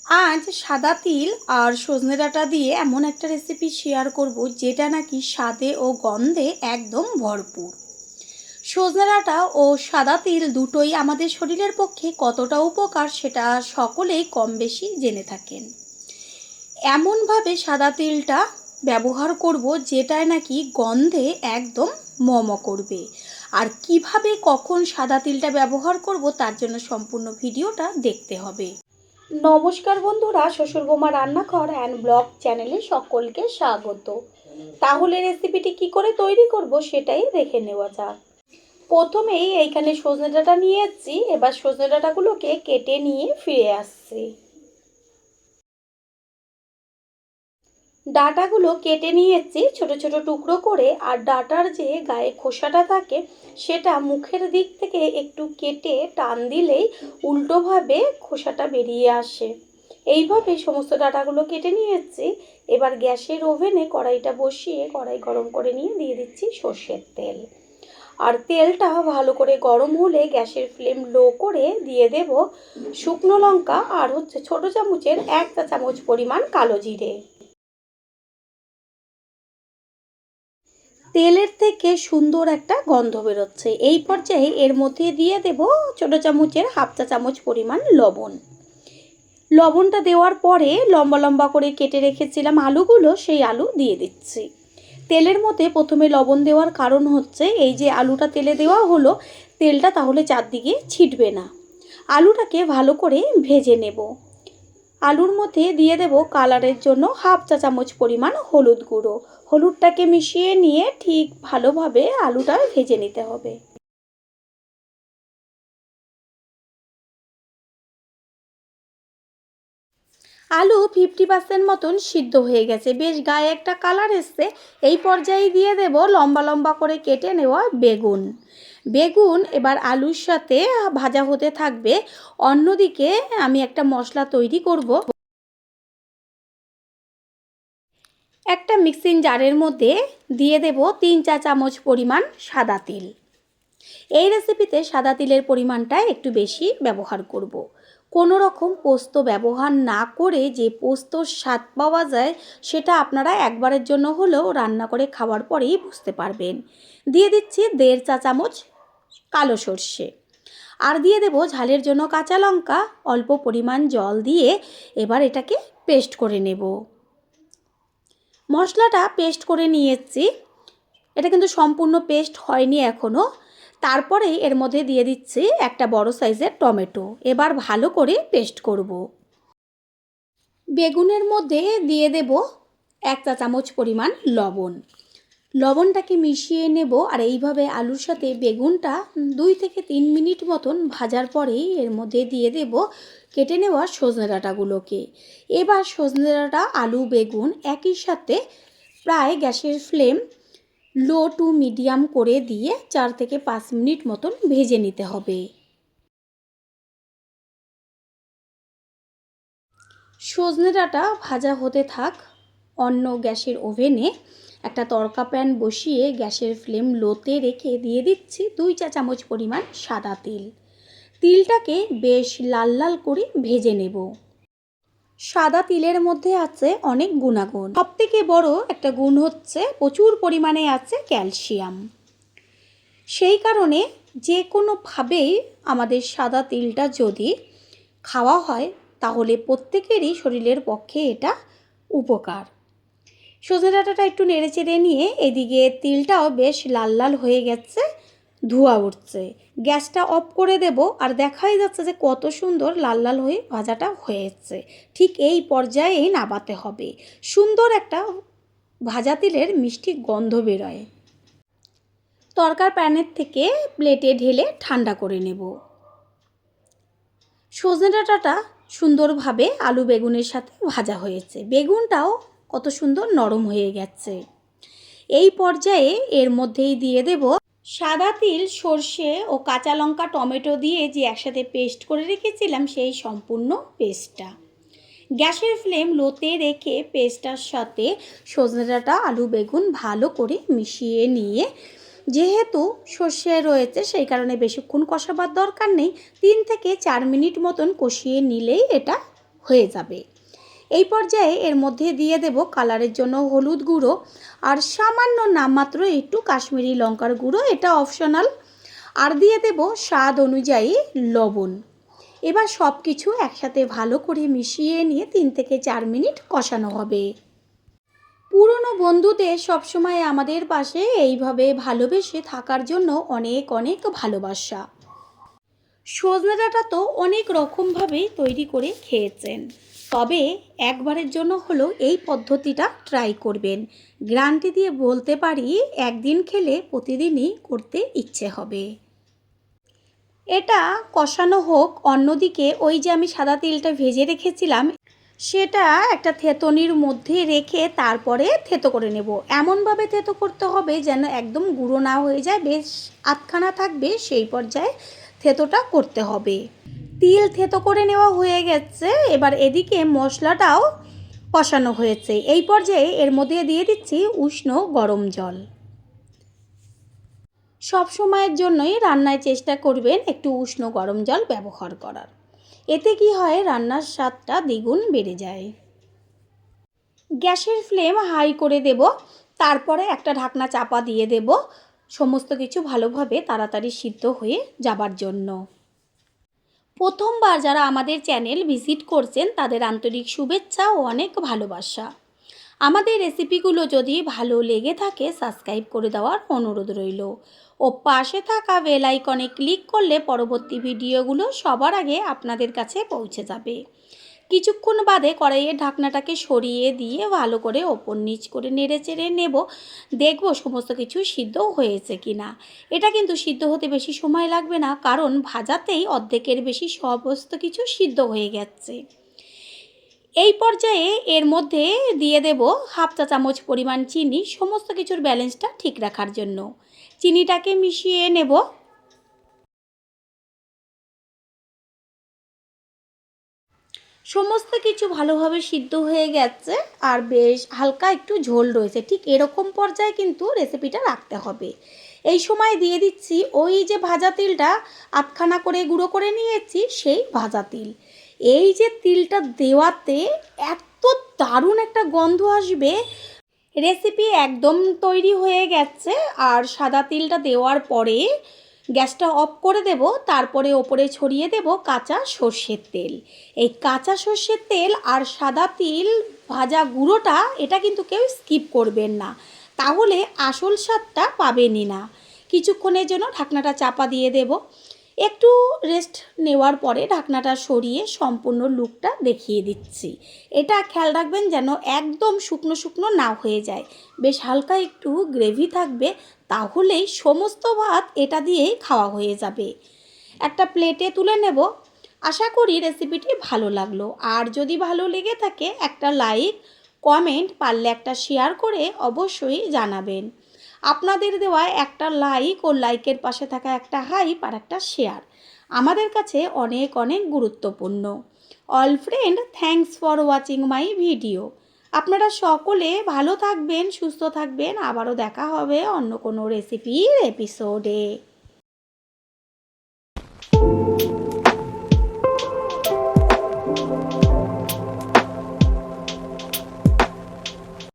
আজ সাদা তিল আর সজনে ডাঁটা দিয়ে এমন একটা রেসিপি শেয়ার করব যেটা নাকি স্বাদে ও গন্ধে একদম ভরপুর। সজনে ডাঁটা ও সাদা তিল দুটোই আমাদের শরীরের পক্ষে কতটা উপকার সেটা সকলেই কম বেশি জেনে থাকেন। এমনভাবে সাদা তিলটা ব্যবহার করব যেটায় নাকি গন্ধে একদম মম করবে। আর কিভাবে কখন সাদা তিলটা ব্যবহার করব তার জন্য সম্পূর্ণ ভিডিওটা দেখতে হবে। নমস্কার বন্ধুরা, শ্বশুর বৌমা রান্নাঘর অ্যান্ড ব্লগ চ্যানেলে সকলকে স্বাগত। তাহলে রেসিপিটি কি করে তৈরি করব সেটাই দেখে নেওয়া যাক। প্রথমেই এইখানে সজনে ডাঁটা নিয়ে এসেছি, এবার সজনে ডাঁটাগুলোকে কেটে নিয়ে ফিরে আসছি। ডাঁটাগুলো কেটে নিয়ে এসেছি ছোট ছোট টুকরো করে, আর ডাঁটার যে গায়ে খোসাটা থাকে সেটা মুখের দিক থেকে একটু কেটে টান দিলেই উল্টোভাবে খোসাটা বেরিয়ে আসে। এইভাবে সমস্ত ডাঁটাগুলো কেটে নিয়ে এসেছি। এবার গ্যাসের ওভেনে কড়াইটা বসিয়ে কড়াই গরম করে নিয়ে দিয়ে দিচ্ছি সর্ষের তেল। আর তেলটা ভালো করে গরম হলে গ্যাসের ফ্লেম লো করে দিয়ে দেব শুকনো লঙ্কা আর ছোট চামচের 1 চা চামচ পরিমাণ কালো জিরে। তেলের থেকে সুন্দর একটা গন্ধ বেরোচ্ছে। এই পর্যায়ে এর মধ্যে দিয়ে দেব ছোটো চামচের 1/2 চা চামচ পরিমাণ লবণ। লবণটা দেওয়ার পরে লম্বা লম্বা করে কেটে রেখেছিলাম আলুগুলো, সেই আলু দিয়ে দিচ্ছি। তেলের মধ্যে প্রথমে লবণ দেওয়ার কারণ হচ্ছে এই যে আলুটা তেলে দেওয়া হলো, তেলটা তাহলে চারদিকে ছিটবে না। আলুটাকে ভালো করে ভেজে নেব। আলুর মধ্যে দিয়ে দেব কালারের জন্য 1/2 চা চামচ পরিমাণ হলুদ গুঁড়ো। হলুদটাকে মিশিয়ে নিয়ে ঠিক ভালোভাবে আলুটা ভেজে নিতে হবে। আলু 50% মতন সিদ্ধ হয়ে গেছে, বেশ গায়ে একটা কালার এসছে। এই পর্যায়ে দিয়ে দেব লম্বা লম্বা করে কেটে নেওয়া বেগুন। বেগুন এবার আলুর সাথে ভাজা হতে থাকবে। অন্যদিকে আমি একটা মশলা তৈরি করব। একটা মিক্সিং জারের মধ্যে দিয়ে দেব 3 চা চামচ পরিমাণ সাদা তিল। এই রেসিপিতে সাদা তিলের পরিমাণটা একটু বেশি ব্যবহার করব। কোনো রকম পোস্ত ব্যবহার না করে যে পোস্তর স্বাদ পাওয়া যায় সেটা আপনারা একবারের জন্য হলেও রান্না করে খাওয়ার পরেই বুঝতে পারবেন। দিয়ে দিচ্ছি 1.5 চা চামচ কালো সর্ষে। আর দিয়ে দেব ঝালের জন্য কাঁচা লঙ্কা। অল্প পরিমাণ জল দিয়ে এবার এটাকে পেস্ট করে নেব। মশলাটা পেস্ট করে নিয়েছি, এটা কিন্তু সম্পূর্ণ পেস্ট হয়নি এখনও। তারপরে এর মধ্যে দিয়ে দিচ্ছি একটা বড় সাইজের টমেটো। এবার ভালো করে পেস্ট করব। বেগুনের মধ্যে দিয়ে দেব 1 চা চামচ পরিমাণ লবণ। লবণটাকে মিশিয়ে নেব। আর এইভাবে আলুর সাথে বেগুনটা 2 থেকে 3 মিনিট মতন ভাজার পরেই এর মধ্যে দিয়ে দেব কেটে নেওয়া সজনে ডাঁটাগুলোকে। এবার সজনে ডাঁটা আলু বেগুন একই সাথে প্রায় গ্যাসের ফ্লেম লো টু মিডিয়াম করে দিয়ে 4 থেকে 5 মিনিট মতন ভেজে নিতে হবে। সজনে ডাঁটা ভাজা হতে থাক। অন্য গ্যাসের ওভেনে একটা তড়কা প্যান বসিয়ে গ্যাসের ফ্লেম লোতে রেখে দিয়ে দিচ্ছি 2 চা চামচ পরিমাণ সাদা তিল। তিলটাকে বেশ লাল লাল করে ভেজে নেব। সাদা তিলের মধ্যে আছে অনেক গুণাগুণ। সবথেকে বড় একটা গুণ হচ্ছে প্রচুর পরিমাণে আছে ক্যালসিয়াম। সেই কারণে যে কোনোভাবেই আমাদের সাদা তিলটা যদি খাওয়া হয় তাহলে প্রত্যেকেরই শরীরের পক্ষে এটা উপকার। সজনে ডাঁটাটা একটু নেড়ে চেড়ে নিয়ে এদিকে তিলটাও বেশ লাল লাল হয়ে গেছে, ধোঁয়া উঠছে। গ্যাসটা অফ করে দেব। আর দেখাই যাচ্ছে যে কত সুন্দর লাল লাল হয়ে ভাজাটা হয়েছে। ঠিক এই পর্যায়েই নামাতে হবে। সুন্দর একটা ভাজা তিলের মিষ্টি গন্ধ বেরোয়। তরকার প্যানের থেকে প্লেটে ঢেলে ঠান্ডা করে নেব। সজনে ডাঁটাটা সুন্দরভাবে আলু বেগুনের সাথে ভাজা হয়েছে। বেগুনটাও কত সুন্দর নরম হয়ে গেছে। এই পর্যায়ে এর মধ্যেই দিয়ে দেব সাদা তিল সর্ষে ও কাঁচা লঙ্কা টমেটো দিয়ে যে একসাথে পেস্ট করে রেখেছিলাম সেই সম্পূর্ণ পেস্টটা। গ্যাসের ফ্লেম লোতে রেখে পেস্টটার সাথে সজনে ডাঁটা আলু বেগুন ভালো করে মিশিয়ে নিয়ে, যেহেতু সর্ষে রয়েছে সেই কারণে বেশিক্ষণ কষাবার দরকার নেই, 3 থেকে 4 মিনিট মতন কষিয়ে নিলেই এটা হয়ে যাবে। এই পর্যায়ে এর মধ্যে দিয়ে দেব কালারের জন্য হলুদ গুঁড়ো আর সামান্য নামমাত্র একটু কাশ্মীরি লঙ্কার গুঁড়ো, এটা অপশনাল। আর দিয়ে দেব স্বাদ অনুযায়ী লবণ। এবার সব কিছু একসাথে ভালো করে মিশিয়ে নিয়ে 3 থেকে 4 মিনিট কষানো হবে। পুরনো বন্ধুদের সবসময় আমাদের পাশে এইভাবে ভালোবেসে থাকার জন্য অনেক অনেক ভালোবাসা। সজনে ডাঁটা তো অনেক রকমভাবেই তৈরি করে খেয়েছেন, তবে একবারের জন্য হলো এই পদ্ধতিটা ট্রাই করবেন। গ্যারান্টি দিয়ে বলতে পারি একদিন খেলে প্রতিদিনই করতে ইচ্ছে হবে। এটা কষানো হোক, অন্যদিকে ওই যে আমি সাদা তিলটা ভেজে রেখেছিলাম সেটা একটা থেতনির মধ্যে রেখে তারপরে থেতো করে নেব। এমনভাবে থেতো করতে হবে যেন একদম গুঁড়ো না হয়ে যায়, বেশ আধখানা থাকবে, সেই পর্যায়ে থেতোটা করতে হবে। তিল থেতো করে নেওয়া হয়ে গেছে, এবার এদিকে মশলাটাও কষানো হয়েছে। এই পর্যায়ে এর মধ্যে দিয়ে দিচ্ছি উষ্ণ গরম জল। সব সময়ের জন্যই রান্নায় চেষ্টা করবেন একটু উষ্ণ গরম জল ব্যবহার করার। এতে কি হয়, রান্নার স্বাদটা দ্বিগুণ বেড়ে যায়। গ্যাসের ফ্লেম হাই করে দেব, তারপরে একটা ঢাকনা চাপা দিয়ে দেব সমস্ত কিছু ভালোভাবে তাড়াতাড়ি সিদ্ধ হয়ে যাবার জন্য। প্রথমবার যারা আমাদের চ্যানেল ভিজিট করছেন তাদের আন্তরিক শুভেচ্ছা ও অনেক ভালোবাসা। আমাদের রেসিপিগুলো যদি ভালো লেগে থাকে সাবস্ক্রাইব করে দেওয়ার অনুরোধ রইল ও পাশে থাকা বেল আইকনে ক্লিক করলে পরবর্তী ভিডিওগুলো সবার আগে আপনাদের কাছে পৌঁছে যাবে। কিছুক্ষণ বাদে কড়াইয়ের ঢাকনাটাকে সরিয়ে দিয়ে ভালো করে ওপর নিচ করে নেড়ে চেড়ে নেব, দেখব সমস্ত কিছু সিদ্ধ হয়েছে কি না। এটা কিন্তু সিদ্ধ হতে বেশি সময় লাগবে না, কারণ ভাজাতেই অর্ধেকের বেশি সমস্ত কিছু সিদ্ধ হয়ে গেছে। এই পর্যায়ে এর মধ্যে দিয়ে দেব হাফ চা চামচ পরিমাণ চিনি, সমস্ত কিছুর ব্যালেন্সটা ঠিক রাখার জন্য। চিনিটাকে মিশিয়ে নেব। সমস্ত কিছু ভালোভাবে সিদ্ধ হয়ে গেছে আর বেশ হালকা একটু ঝোল রয়েছে, ঠিক এরকম পর্যায়ে কিন্তু রেসিপিটা রাখতে হবে। এই সময় দিয়ে দিচ্ছি ওই যে ভাজা তিলটা আধখানা করে গুঁড়ো করে নিয়েছি, সেই ভাজা তিল। এই যে তিলটা দেওয়াতে এত দারুণ একটা গন্ধ আসবে, রেসিপি একদম তৈরি হয়ে গেছে। আর সাদা তিলটা দেওয়ার পরে গ্যাসটা অফ করে দেব, তারপরে ওপরে ছড়িয়ে দেব কাঁচা সর্ষের তেল। এই কাঁচা সর্ষের তেল আর সাদা তিল ভাজা গুঁড়োটা এটা কিন্তু কেউ স্কিপ করবেন না, তাহলে আসল স্বাদটা পাবেনই না। কিছুক্ষণের জন্য ঢাকনাটা চাপা দিয়ে দেব। একটু রেস্ট নেওয়ার পরে ঢাকনাটা সরিয়ে সম্পূর্ণ লুকটা দেখিয়ে দিচ্ছি। এটা খেয়াল রাখবেন যেন একদম শুকনো শুকনো না হয়ে যায়, বেশ হালকা একটু গ্রেভি থাকবে, তাহলেই সমস্ত ভাত এটা দিয়েই খাওয়া হয়ে যাবে। একটা প্লেটে তুলে নেব। আশা করি রেসিপিটি ভালো লাগলো, আর যদি ভালো লেগে থাকে একটা লাইক, কমেন্ট, পারলে একটা শেয়ার করে অবশ্যই জানাবেন। আপনাদের দেওয়া একটা লাইক ও লাইকের পাশে থাকা একটা হাইপ আর একটা শেয়ার আমাদের কাছে অনেক অনেক গুরুত্বপূর্ণ। All friend, thanks for watching my video. আপনারা সকলে ভালো থাকবেন, সুস্থ থাকবেন। আবারও দেখা হবে অন্য কোনো রেসিপির এপিসোডে।